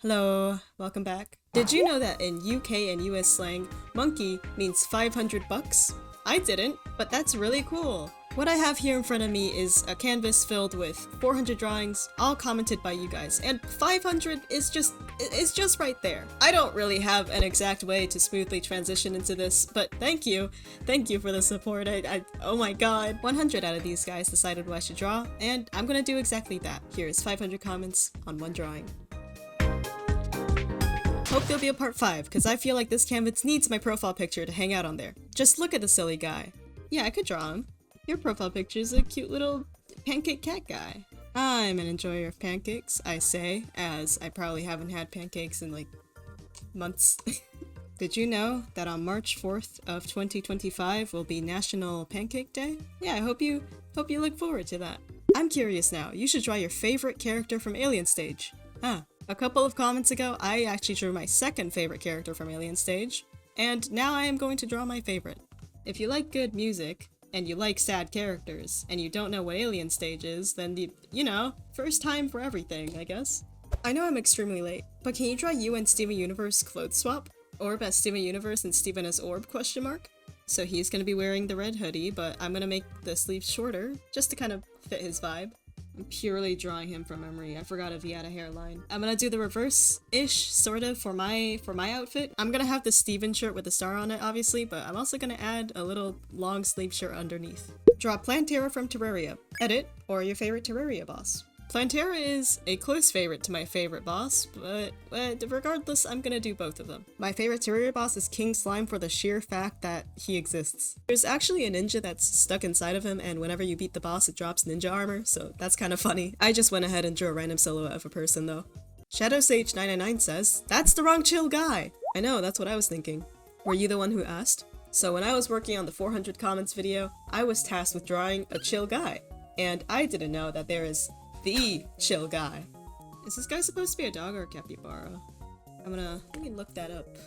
Hello, welcome back. Did you know that in UK and US slang, monkey means 500 bucks? I didn't, but that's really cool. What I have here in front of me is a canvas filled with 400 drawings, all commented by you guys, and 500 is just right there. I don't really have an exact way to smoothly transition into this, but thank you for the support. Oh my god. 100 out of these guys decided what I should draw, and I'm gonna do exactly that. Here's 500 comments on one drawing. Hope there'll be a part 5, because I feel like this canvas needs my profile picture to hang out on there. Just look at the silly guy. Yeah, I could draw him. Your profile picture is a cute little pancake cat guy. I'm an enjoyer of pancakes, I say, as I probably haven't had pancakes in like months. Did you know that on March 4th of 2025 will be National Pancake Day? Yeah, I hope you look forward to that. I'm curious now, you should draw your favorite character from Alien Stage. A couple of comments ago, I actually drew my second favorite character from Alien Stage, and now I am going to draw my favorite. If you like good music, and you like sad characters, and you don't know what Alien Stage is, then you know, first time for everything, I guess. I know I'm extremely late, but can you draw you and Steven Universe clothes swap? Orb as Steven Universe and Steven as Orb, question mark? So he's gonna be wearing the red hoodie, but I'm gonna make the sleeves shorter, just to kind of fit his vibe. I'm purely drawing him from memory. I forgot if he had a hairline. I'm gonna do the reverse-ish, sort of, for my outfit. I'm gonna have the Steven shirt with the star on it, obviously, but I'm also gonna add a little long sleeve shirt underneath. Draw Plantera from Terraria. Edit, or your favorite Terraria boss. Plantera is a close favorite to my favorite boss, but regardless, I'm gonna do both of them. My favorite Terraria boss is King Slime for the sheer fact that he exists. There's actually a ninja that's stuck inside of him, and whenever you beat the boss, it drops ninja armor, so that's kind of funny. I just went ahead and drew a random silhouette of a person, though. Shadow Sage 999 says, "That's the wrong chill guy!" I know, that's what I was thinking. Were you the one who asked? So when I was working on the 400 comments video, I was tasked with drawing a chill guy, and I didn't know that there is the chill guy. Is this guy supposed to be a dog or a capybara? Let me look that up.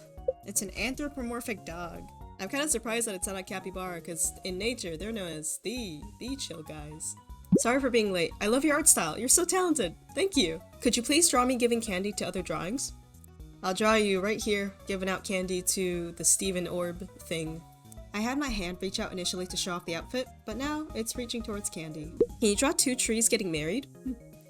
It's an anthropomorphic dog. I'm kind of surprised that it's not a capybara, because in nature, they're known as the chill guys. Sorry for being late. I love your art style. You're so talented. Thank you. Could you please draw me giving candy to other drawings? I'll draw you right here, giving out candy to the Steven Orb thing. I had my hand reach out initially to show off the outfit, but now it's reaching towards candy. Can you draw 2 trees getting married?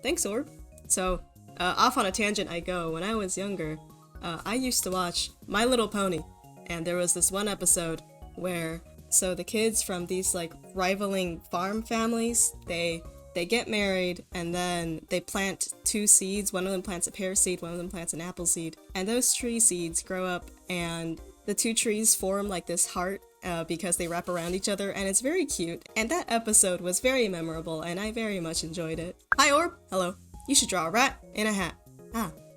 Thanks, Orb. So, off on a tangent I go. When I was younger, I used to watch My Little Pony, and there was this one episode where, so the kids from these like rivaling farm families, they get married, and then they plant 2 seeds. One of them plants a pear seed, one of them plants an apple seed, and those tree seeds grow up, and the 2 trees form like this heart, because they wrap around each other, and it's very cute. And that episode was very memorable, and I very much enjoyed it. Hi, Orb! Hello. You should draw a rat in a hat.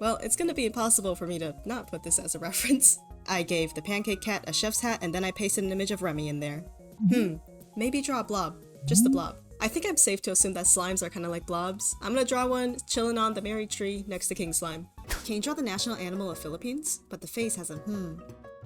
Well, it's gonna be impossible for me to not put this as a reference. I gave the pancake cat a chef's hat, and then I pasted an image of Remy in there. Maybe draw a blob. Just a blob. I think I'm safe to assume that slimes are kind of like blobs. I'm gonna draw one chilling on the married tree next to King Slime. Can you draw the national animal of Philippines? But the face has a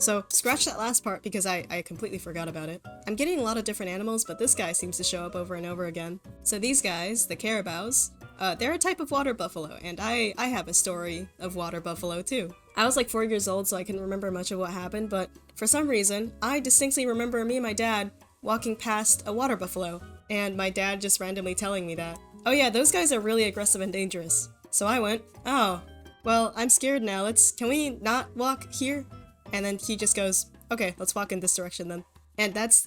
So, scratch that last part because I completely forgot about it. I'm getting a lot of different animals, but this guy seems to show up over and over again. So these guys, the carabaos, they're a type of water buffalo, and I have a story of water buffalo too. I was like 4 years old, so I couldn't remember much of what happened, but for some reason, I distinctly remember me and my dad walking past a water buffalo, and my dad just randomly telling me that, "Oh yeah, those guys are really aggressive and dangerous." So I went, "Oh, well, I'm scared now, can we not walk here?" And then he just goes, "Okay, let's walk in this direction then." And that's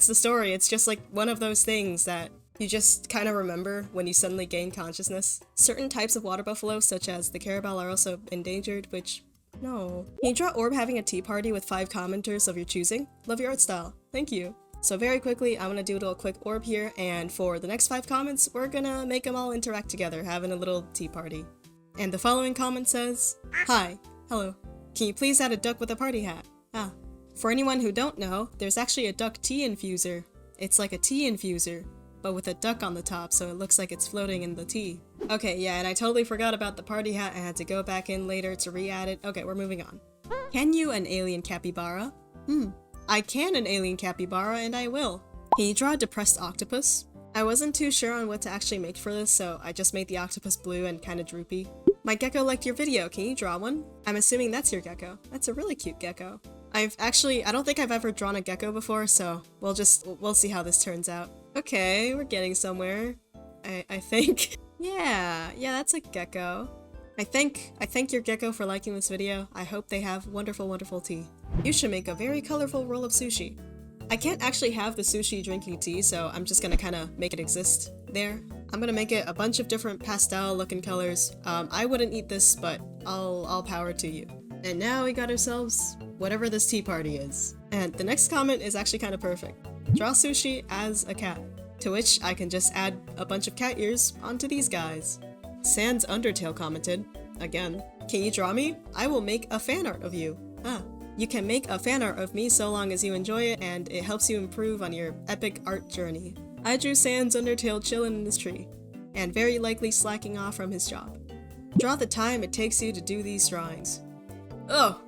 the story. It's just like one of those things that you just kind of remember when you suddenly gain consciousness. Certain types of water buffalo, such as the carabao, are also endangered, which, no. Can you draw Orb having a tea party with 5 commenters of your choosing? Love your art style. Thank you. So very quickly, I'm gonna do a little quick Orb here, and for the next 5 comments, we're gonna make them all interact together, having a little tea party. And the following comment says, "Hi. Hello. Can you please add a duck with a party hat?" For anyone who don't know, there's actually a duck tea infuser. It's like a tea infuser, but with a duck on the top, so it looks like it's floating in the tea. Okay, yeah, and I totally forgot about the party hat. I had to go back in later to re-add it. Okay, we're moving on. Can you an alien capybara? I can an alien capybara, and I will. Can you draw a depressed octopus? I wasn't too sure on what to actually make for this, so I just made the octopus blue and kinda droopy. My gecko liked your video, can you draw one? I'm assuming that's your gecko. That's a really cute gecko. I don't think I've ever drawn a gecko before, so we'll see how this turns out. Okay, we're getting somewhere. I think. Yeah, that's a gecko. I thank your gecko for liking this video. I hope they have wonderful, wonderful tea. You should make a very colorful roll of sushi. I can't actually have the sushi drinking tea, so I'm just gonna kind of make it exist there. I'm gonna make it a bunch of different pastel looking colors. I wouldn't eat this, but I'll power to you. And now we got ourselves whatever this tea party is. And the next comment is actually kind of perfect. Draw sushi as a cat. To which I can just add a bunch of cat ears onto these guys. Sans Undertale commented, again, can you draw me? I will make a fan art of you. You can make a fan art of me so long as you enjoy it and it helps you improve on your epic art journey. I drew Sans Undertale chillin' in this tree, and very likely slacking off from his job. Draw the time it takes you to do these drawings. Oh,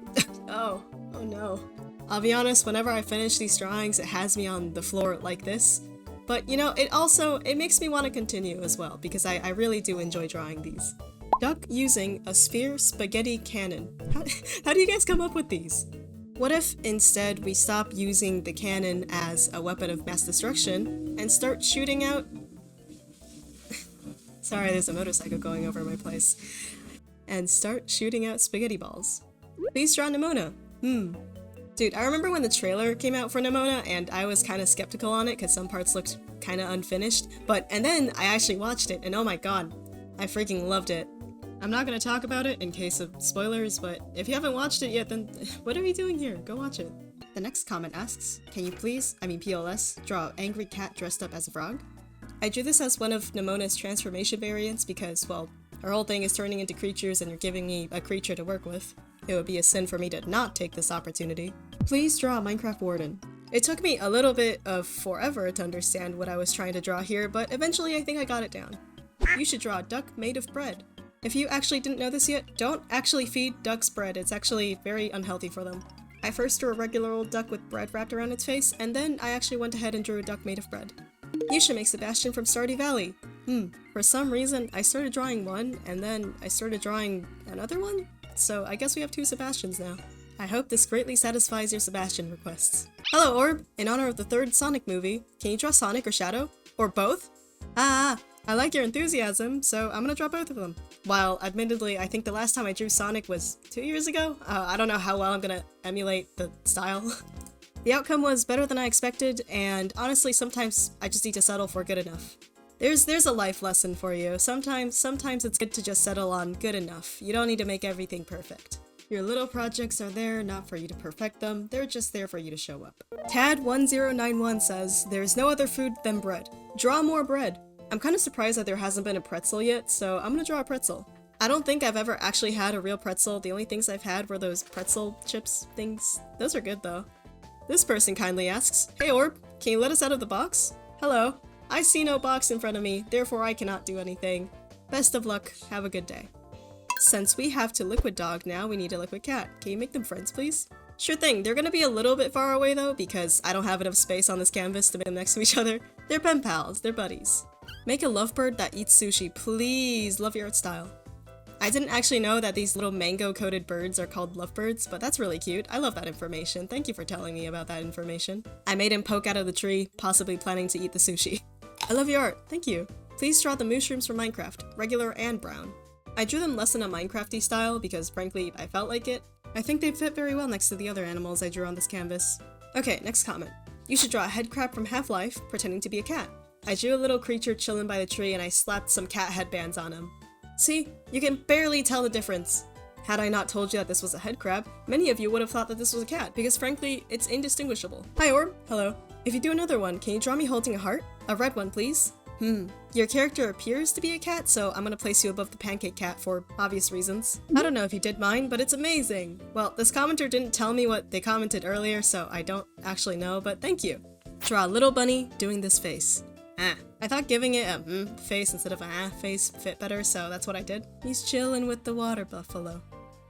oh no. I'll be honest, whenever I finish these drawings, it has me on the floor like this. But you know, it makes me want to continue as well, because I really do enjoy drawing these. Duck using a sphere spaghetti cannon. How do you guys come up with these? What if instead we stop using the cannon as a weapon of mass destruction and start shooting out... Sorry, there's a motorcycle going over my place. And start shooting out spaghetti balls. Please draw Nimona. Dude, I remember when the trailer came out for Nimona and I was kind of skeptical on it because some parts looked kind of unfinished, and then I actually watched it and oh my god, I freaking loved it. I'm not gonna talk about it in case of spoilers, but if you haven't watched it yet, then what are we doing here? Go watch it. The next comment asks, can you please, PLS, draw an angry cat dressed up as a frog? I drew this as one of Nimona's transformation variants because, well, her whole thing is turning into creatures and you're giving me a creature to work with. It would be a sin for me to not take this opportunity. Please draw a Minecraft warden. It took me a little bit of forever to understand what I was trying to draw here, but eventually I think I got it down. You should draw a duck made of bread. If you actually didn't know this yet, don't actually feed ducks bread. It's actually very unhealthy for them. I first drew a regular old duck with bread wrapped around its face, and then I actually went ahead and drew a duck made of bread. You should make Sebastian from Stardew Valley. For some reason, I started drawing one, and then I started drawing another one? So I guess we have two Sebastians now. I hope this greatly satisfies your Sebastian requests. Hello, Orb! In honor of the third Sonic movie, can you draw Sonic or Shadow? Or both? I like your enthusiasm, so I'm gonna draw both of them. While, admittedly, I think the last time I drew Sonic was 2 years ago. I don't know how well I'm gonna emulate the style. The outcome was better than I expected, and honestly, sometimes I just need to settle for good enough. There's a life lesson for you. Sometimes it's good to just settle on good enough. You don't need to make everything perfect. Your little projects are there not for you to perfect them, they're just there for you to show up. Tad1091 says, there's no other food than bread. Draw more bread. I'm kind of surprised that there hasn't been a pretzel yet, so I'm gonna draw a pretzel. I don't think I've ever actually had a real pretzel. The only things I've had were those pretzel chips things. Those are good though. This person kindly asks, hey Orb, can you let us out of the box? Hello. I see no box in front of me, therefore I cannot do anything. Best of luck, have a good day. Since we have to liquid dog now, we need a liquid cat. Can you make them friends, please? Sure thing, they're gonna be a little bit far away though, because I don't have enough space on this canvas to make them next to each other. They're pen pals, they're buddies. Make a lovebird that eats sushi, please, love your art style. I didn't actually know that these little mango-coated birds are called lovebirds, but that's really cute. I love that information. Thank you for telling me about that information. I made him poke out of the tree, possibly planning to eat the sushi. I love your art, thank you. Please draw the mushrooms from Minecraft, regular and brown. I drew them less in a Minecrafty style because frankly, I felt like it. I think they'd fit very well next to the other animals I drew on this canvas. Okay, next comment. You should draw a head crab from Half-Life, pretending to be a cat. I drew a little creature chilling by the tree and I slapped some cat headbands on him. See? You can barely tell the difference. Had I not told you that this was a head crab, many of you would have thought that this was a cat, because frankly, it's indistinguishable. Hi Orb. Hello. If you do another one, can you draw me holding a heart? A red one, please. Your character appears to be a cat, so I'm gonna place you above the pancake cat for obvious reasons. I don't know if you did mine, but it's amazing! Well, this commenter didn't tell me what they commented earlier, so I don't actually know, but thank you. Draw a little bunny doing this face. I thought giving it a face instead of a face fit better, so that's what I did. He's chillin' with the water buffalo.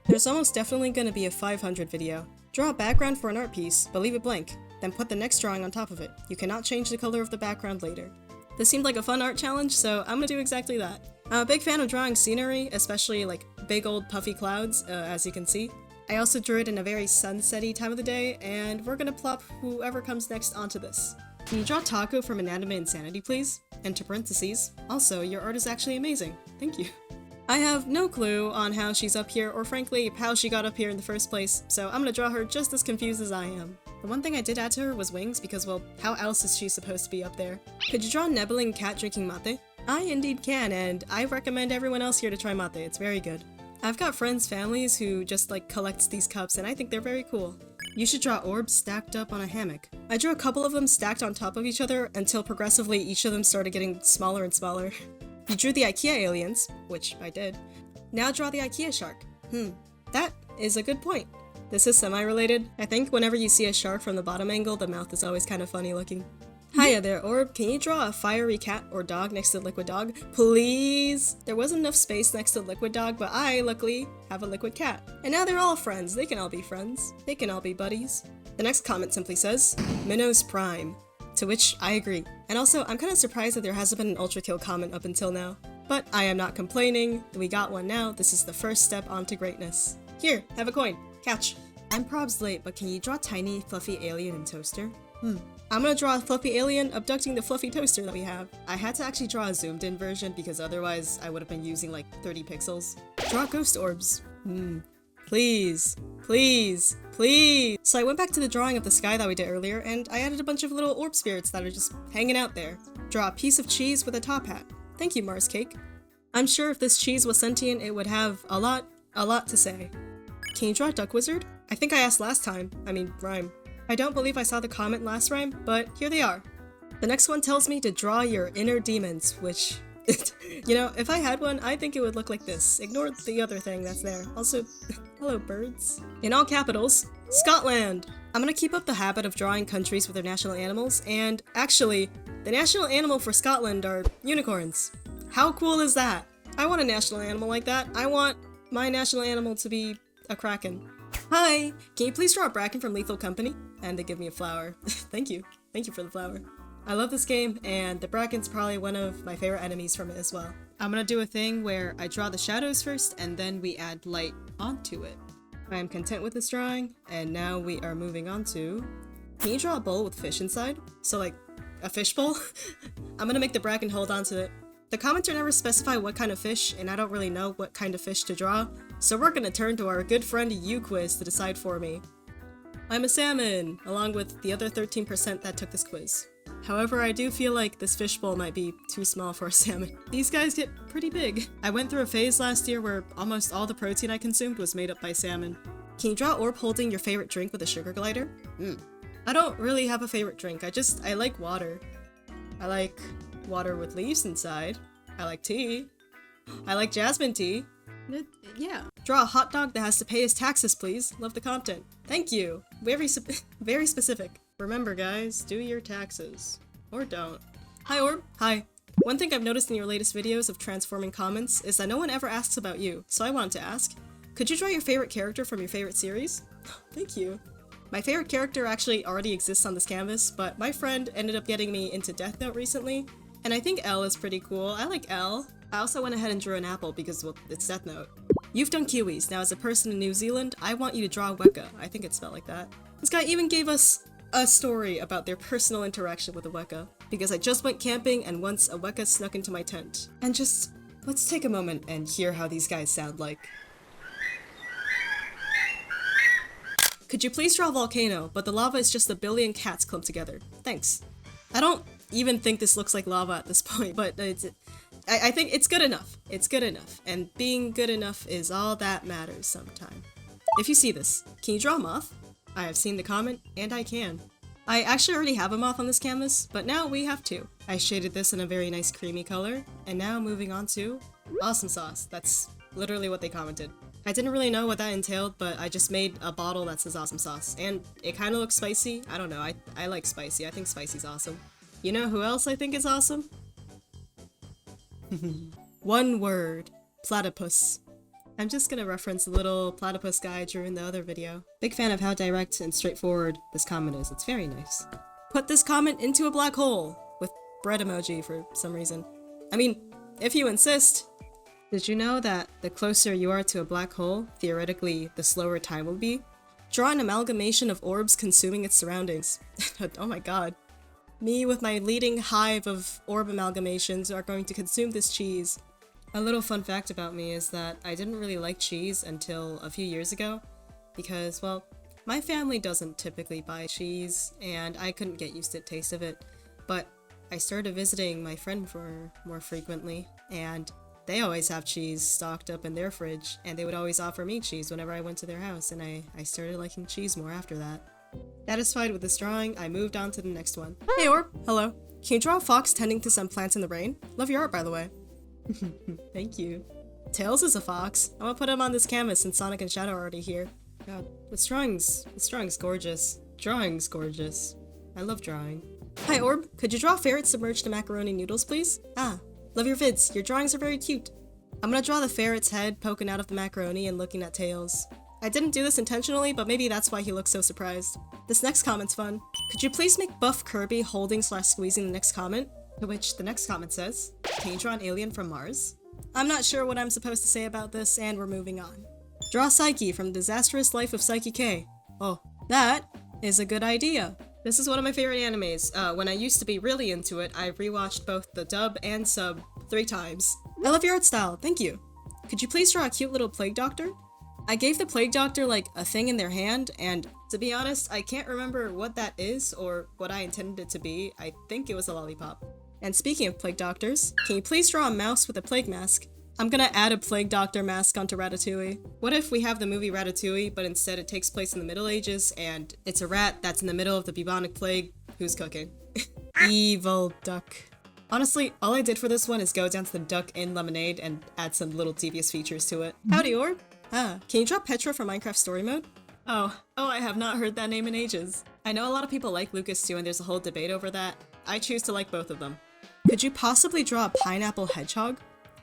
There's almost definitely gonna be a 500 video. Draw a background for an art piece, but leave it blank. Then put the next drawing on top of it. You cannot change the color of the background later. This seemed like a fun art challenge, so I'm gonna do exactly that. I'm a big fan of drawing scenery, especially like big old puffy clouds, as you can see. I also drew it in a very sunsetty time of the day, and we're gonna plop whoever comes next onto this. Can you draw Taco from Anatomy Insanity, please? Into parentheses. Also, your art is actually amazing. Thank you. I have no clue on how she's up here, or frankly, how she got up here in the first place, so I'm gonna draw her just as confused as I am. The one thing I did add to her was wings, because, well, how else is she supposed to be up there? Could you draw a nebbling cat drinking mate? I indeed can, and I recommend everyone else here to try mate, it's very good. I've got friends, families who just like collects these cups, and I think they're very cool. You should draw orbs stacked up on a hammock. I drew a couple of them stacked on top of each other until progressively each of them started getting smaller and smaller. You drew the IKEA aliens, which I did. Now draw the IKEA shark. That is a good point. This is semi-related. I think whenever you see a shark from the bottom angle, the mouth is always kind of funny looking. Hiya there, Orb. Can you draw a fiery cat or dog next to Liquid Dog? Please? There wasn't enough space next to Liquid Dog, but I, luckily, have a Liquid Cat. And now they're all friends. They can all be friends. They can all be buddies. The next comment simply says, Minnows Prime. To which I agree. And also, I'm kind of surprised that there hasn't been an Ultra Kill comment up until now. But I am not complaining. We got one now. This is the first step onto greatness. Here, have a coin. Catch. I'm probs late, but can you draw tiny, fluffy alien and toaster? I'm gonna draw a fluffy alien abducting the fluffy toaster that we have. I had to actually draw a zoomed in version because otherwise I would have been using like 30 pixels. Draw ghost orbs. Please, please, please. So I went back to the drawing of the sky that we did earlier and I added a bunch of little orb spirits that are just hanging out there. Draw a piece of cheese with a top hat. Thank you, Mars Cake. I'm sure if this cheese was sentient, it would have a lot to say. Can you draw a duck wizard? I think I asked last time. Rhyme. I don't believe I saw the comment last rhyme, but here they are. The next one tells me to draw your inner demons, which, you know, if I had one, I think it would look like this. Ignore the other thing that's there. Also, hello birds. In all capitals, Scotland! I'm gonna keep up the habit of drawing countries with their national animals, and actually, the national animal for Scotland are unicorns. How cool is that? I want a national animal like that. I want my national animal to be a kraken. Hi! Can you please draw a bracken from Lethal Company? And they give me a flower. Thank you. Thank you for the flower. I love this game, and the bracken's probably one of my favorite enemies from it as well. I'm gonna do a thing where I draw the shadows first, and then we add light onto it. I am content with this drawing, and now we are moving on to... Can you draw a bowl with fish inside? So like, a fish bowl? I'm gonna make the bracken hold on to it. The commenter never specified what kind of fish, and I don't really know what kind of fish to draw, so we're gonna turn to our good friend U-Quiz to decide for me. I'm a salmon, along with the other 13% that took this quiz. However, I do feel like this fishbowl might be too small for a salmon. These guys get pretty big. I went through a phase last year where almost all the protein I consumed was made up by salmon. Can you draw Orb holding your favorite drink with a sugar glider? I don't really have a favorite drink, I like water. I like water with leaves inside. I like tea. I like jasmine tea. Yeah. Draw a hot dog that has to pay his taxes, please. Love the content. Thank you. Very specific. Remember, guys, do your taxes. Or don't. Hi, Orb. Hi. One thing I've noticed in your latest videos of transforming comments is that no one ever asks about you, so I wanted to ask. Could you draw your favorite character from your favorite series? Thank you. My favorite character actually already exists on this canvas, but my friend ended up getting me into Death Note recently, and I think Elle is pretty cool. I like Elle. I also went ahead and drew an apple because, well, it's Death Note. You've done kiwis. Now, as a person in New Zealand, I want you to draw Weka. I think it's spelled like that. This guy even gave us a story about their personal interaction with a Weka, because I just went camping and once a Weka snuck into my tent. And just, let's take a moment and hear how these guys sound like. Could you please draw a volcano, but the lava is just a billion cats clumped together. Thanks. I don't even think this looks like lava at this point, but I think it's good enough. It's good enough, and being good enough is all that matters sometime. If you see this, can you draw a moth? I have seen the comment, and I can. I actually already have a moth on this canvas, but now we have two. I shaded this in a very nice creamy color, and now moving on to awesome sauce. That's literally what they commented. I didn't really know what that entailed, but I just made a bottle that says awesome sauce, and it kind of looks spicy. I don't know, I like spicy. I think spicy's awesome. You know who else I think is awesome? One word. Platypus. I'm just gonna reference the little platypus guy I drew in the other video. Big fan of how direct and straightforward this comment is. It's very nice. Put this comment into a black hole! With bread emoji for some reason. I mean, if you insist. Did you know that the closer you are to a black hole, theoretically, the slower time will be? Draw an amalgamation of orbs consuming its surroundings. Oh my god. Me with my leading hive of orb amalgamations are going to consume this cheese. A little fun fact about me is that I didn't really like cheese until a few years ago, because, well, my family doesn't typically buy cheese, and I couldn't get used to the taste of it, but I started visiting my friend more frequently, and they always have cheese stocked up in their fridge, and they would always offer me cheese whenever I went to their house, and I started liking cheese more after that. Satisfied with this drawing, I moved on to the next one. Hey Orb, hello. Can you draw a fox tending to some plants in the rain? Love your art, by the way. Thank you. Tails is a fox. I'm gonna put him on this canvas since Sonic and Shadow are already here. God, this drawing's gorgeous. Drawing's gorgeous. I love drawing. Hi Orb, could you draw ferrets submerged in macaroni noodles, please? Ah, love your vids. Your drawings are very cute. I'm gonna draw the ferret's head poking out of the macaroni and looking at Tails. I didn't do this intentionally, but maybe that's why he looks so surprised. This next comment's fun. Could you please make Buff Kirby holding/squeezing the next comment? To which the next comment says, can you draw an alien from Mars? I'm not sure what I'm supposed to say about this, and we're moving on. Draw Psyche from The Disastrous Life of Psyche K. Oh, that is a good idea. This is one of my favorite animes. When I used to be really into it, I rewatched both the dub and sub 3 times. I love your art style, thank you. Could you please draw a cute little plague doctor? I gave the plague doctor like a thing in their hand, and to be honest, I can't remember what that is or what I intended it to be. I think it was a lollipop. And speaking of plague doctors, can you please draw a mouse with a plague mask? I'm gonna add a plague doctor mask onto Ratatouille. What if we have the movie Ratatouille, but instead it takes place in the Middle Ages, and it's a rat that's in the middle of the bubonic plague who's cooking? Evil duck. Honestly, all I did for this one is go down to the duck in Lemonade and add some little devious features to it. Howdy, Orb. Ah, can you draw Petra from Minecraft Story Mode? Oh, I have not heard that name in ages. I know a lot of people like Lucas too, and there's a whole debate over that. I choose to like both of them. Could you possibly draw a pineapple hedgehog?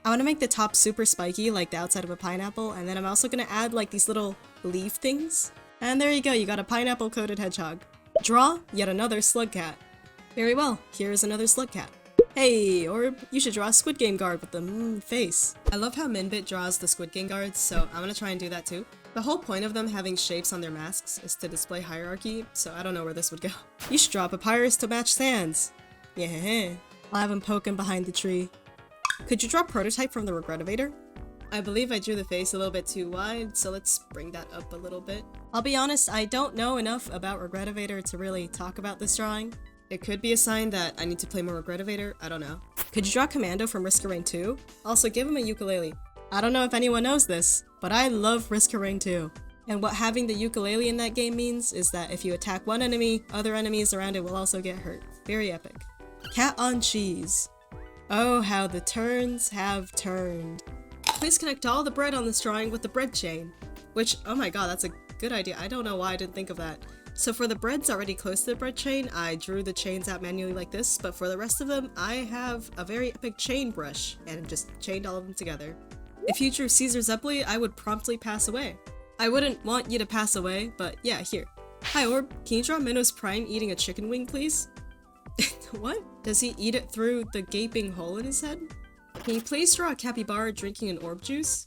I want to make the top super spiky, like the outside of a pineapple, and then I'm also going to add like these little leaf things. And there you go, you got a pineapple-coated hedgehog. Draw yet another slug cat. Very well, here's another slug cat. Hey, Orb, you should draw a Squid Game guard with the face. I love how Minbit draws the Squid Game guards, so I'm gonna try and do that too. The whole point of them having shapes on their masks is to display hierarchy, so I don't know where this would go. You should draw Papyrus to match Sans. Yeah, I'll have him poking behind the tree. Could you draw Prototype from the Regretivator? I believe I drew the face a little bit too wide, so let's bring that up a little bit. I'll be honest, I don't know enough about Regretivator to really talk about this drawing. It could be a sign that I need to play more Regretivator, I don't know. Could you draw Commando from Risk of Rain 2? Also, give him a ukulele. I don't know if anyone knows this, but I love Risk of Rain 2. And what having the ukulele in that game means is that if you attack one enemy, other enemies around it will also get hurt. Very epic. Cat on cheese. Oh, how the turns have turned. Please connect all the bread on this drawing with the bread chain. Which, oh my god, that's a good idea. I don't know why I didn't think of that. So for the breads already close to the bread chain, I drew the chains out manually like this, but for the rest of them, I have a very epic chain brush, and just chained all of them together. If you drew Caesar Zeppeli, I would promptly pass away. I wouldn't want you to pass away, but yeah, here. Hi Orb, can you draw Minos Prime eating a chicken wing, please? What? Does he eat it through the gaping hole in his head? Can you please draw a capybara drinking an orb juice?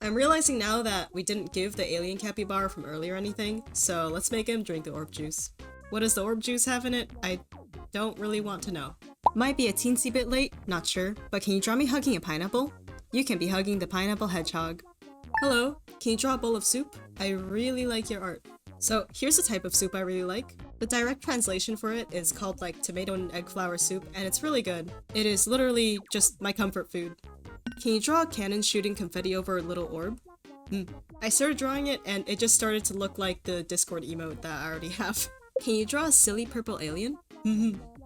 I'm realizing now that we didn't give the alien capybara from earlier anything, so let's make him drink the orb juice. What does the orb juice have in it? I don't really want to know. Might be a teensy bit late, not sure, but can you draw me hugging a pineapple? You can be hugging the pineapple hedgehog. Hello, can you draw a bowl of soup? I really like your art. So here's a type of soup I really like. The direct translation for it is called like tomato and egg flour soup, and it's really good. It is literally just my comfort food. Can you draw a cannon shooting confetti over a little orb? I started drawing it and it just started to look like the Discord emote that I already have. Can you draw a silly purple alien?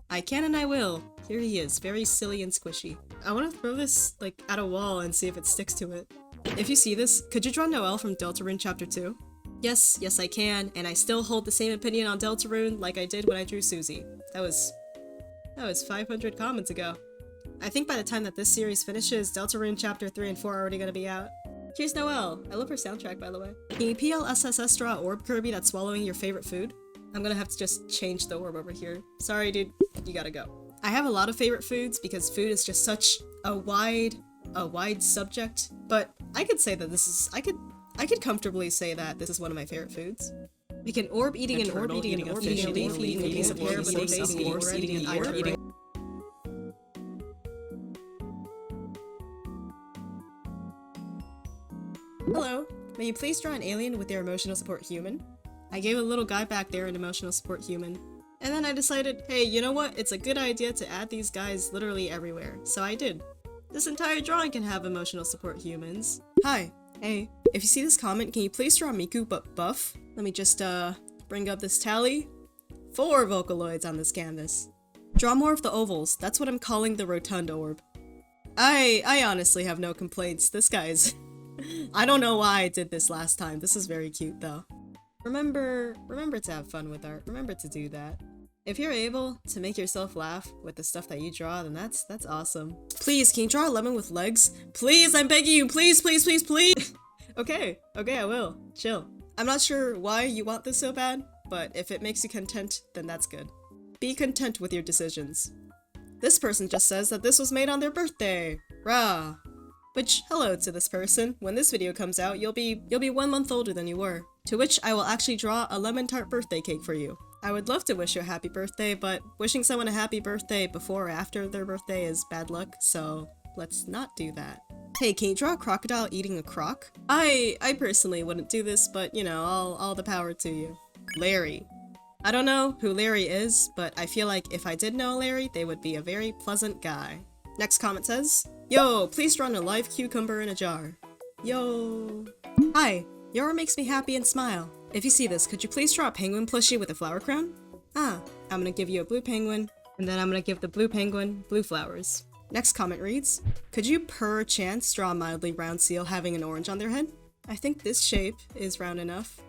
I can and I will. Here he is, very silly and squishy. I want to throw this like at a wall and see if it sticks to it. If you see this, could you draw Noelle from Deltarune Chapter 2? Yes, I can, and I still hold the same opinion on Deltarune like I did when I drew Susie. That was 500 comments ago. I think by the time that this series finishes, Deltarune Chapter 3 and 4 are already gonna be out. Here's Noelle. I love her soundtrack, by the way. Can you PLSSS draw Orb Kirby that's swallowing your favorite food? I'm gonna have to just change the orb over here. Sorry, dude. You gotta go. I have a lot of favorite foods because food is just such a wide a wide subject, but I could say that this is, I could comfortably say that this is one of my favorite foods. Like an orb eating an orb eating a fish eating a piece of hair with a face eating an orb eating. Hello, may you please draw an alien with your emotional support human? I gave a little guy back there an emotional support human. And then I decided, hey, you know what? It's a good idea to add these guys literally everywhere. So I did. This entire drawing can have emotional support humans. Hi. Hey. If you see this comment, can you please draw Miku but buff? Let me just, bring up this tally. 4 Vocaloids on this canvas. Draw more of the ovals. That's what I'm calling the rotund orb. I honestly have no complaints. This guy's... I don't know why I did this last time. This is very cute, though. Remember to have fun with art. Remember to do that. If you're able to make yourself laugh with the stuff that you draw, then that's awesome. Please, can you draw a lemon with legs? Please, I'm begging you, please, please, please, please! Okay, I will. Chill. I'm not sure why you want this so bad, but if it makes you content, then that's good. Be content with your decisions. This person just says that this was made on their birthday. Rah! Which, hello to this person. When this video comes out, you'll be 1 month older than you were. To which I will actually draw a lemon tart birthday cake for you. I would love to wish you a happy birthday, but wishing someone a happy birthday before or after their birthday is bad luck, so let's not do that. Hey, can you draw a crocodile eating a croc? I personally wouldn't do this, but you know, all the power to you. Larry. I don't know who Larry is, but I feel like if I did know Larry, they would be a very pleasant guy. Next comment says, yo, please draw a live cucumber in a jar. Yo. Hi, your art makes me happy and smile. If you see this, could you please draw a penguin plushie with a flower crown? I'm gonna give you a blue penguin, and then I'm gonna give the blue penguin blue flowers. Next comment reads, could you per chance draw a mildly round seal having an orange on their head? I think this shape is round enough.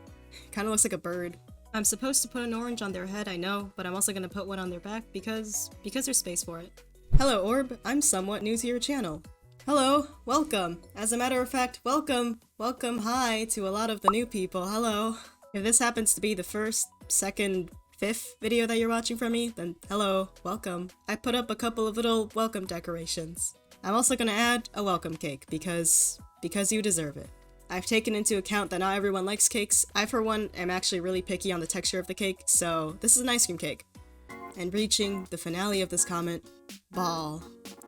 Kinda looks like a bird. I'm supposed to put an orange on their head, I know, but I'm also gonna put one on their back because there's space for it. Hello Orb, I'm somewhat new to your channel. Hello, welcome. As a matter of fact, welcome, hi to a lot of the new people, hello. If this happens to be the first, second, 5th video that you're watching from me, then hello, welcome. I put up a couple of little welcome decorations. I'm also gonna add a welcome cake because you deserve it. I've taken into account that not everyone likes cakes. I for one am actually really picky on the texture of the cake, so this is an ice cream cake. And reaching the finale of this comment, ball.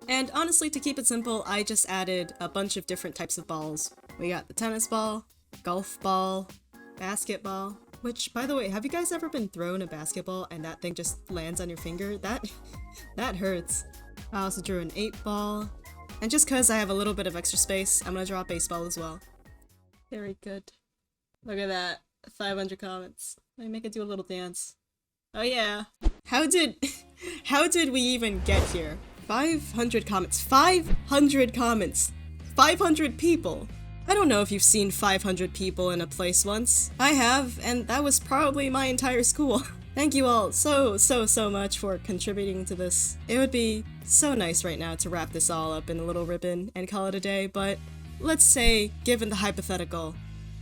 And honestly, to keep it simple, I just added a bunch of different types of balls. We got the tennis ball, golf ball, basketball, which, by the way, have you guys ever been thrown a basketball and that thing just lands on your finger? That hurts. I also drew an 8-ball, and just cause I have a little bit of extra space, I'm gonna draw a baseball as well. Very good. Look at that, 500 comments. Let me make it do a little dance. Oh yeah. How did we even get here? 500 comments. 500 comments! 500 people! I don't know if you've seen 500 people in a place once. I have, and that was probably my entire school. Thank you all so much for contributing to this. It would be so nice right now to wrap this all up in a little ribbon and call it a day, but let's say, given the hypothetical,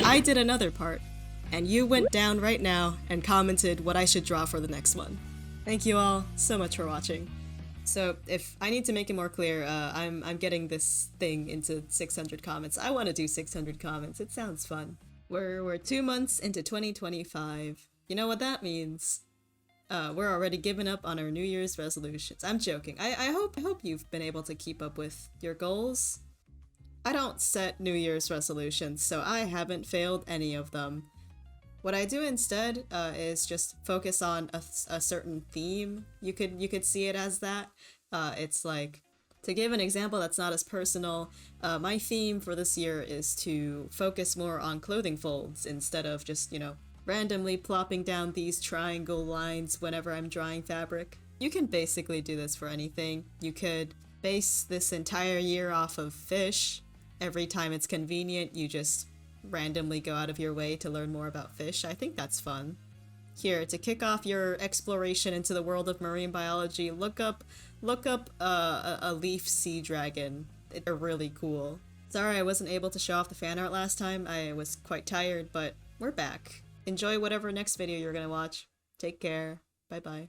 I did another part, and you went down right now and commented what I should draw for the next one. Thank you all so much for watching. So, if I need to make it more clear, I'm getting this thing into 600 comments. I want to do 600 comments. It sounds fun. We're 2 months into 2025. You know what that means? We're already giving up on our New Year's resolutions. I'm joking. I hope you've been able to keep up with your goals. I don't set New Year's resolutions, so I haven't failed any of them. What I do instead is just focus on a certain theme. You could see it as that. It's like, to give an example that's not as personal, my theme for this year is to focus more on clothing folds instead of just, you know, randomly plopping down these triangle lines whenever I'm drawing fabric. You can basically do this for anything. You could base this entire year off of fish. Every time it's convenient, you just randomly go out of your way to learn more about fish. I think that's fun. Here, to kick off your exploration into the world of marine biology, look up a leaf sea dragon. They're really cool. Sorry I wasn't able to show off the fan art last time. I was quite tired, but we're back. Enjoy whatever next video you're gonna watch. Take care. Bye bye.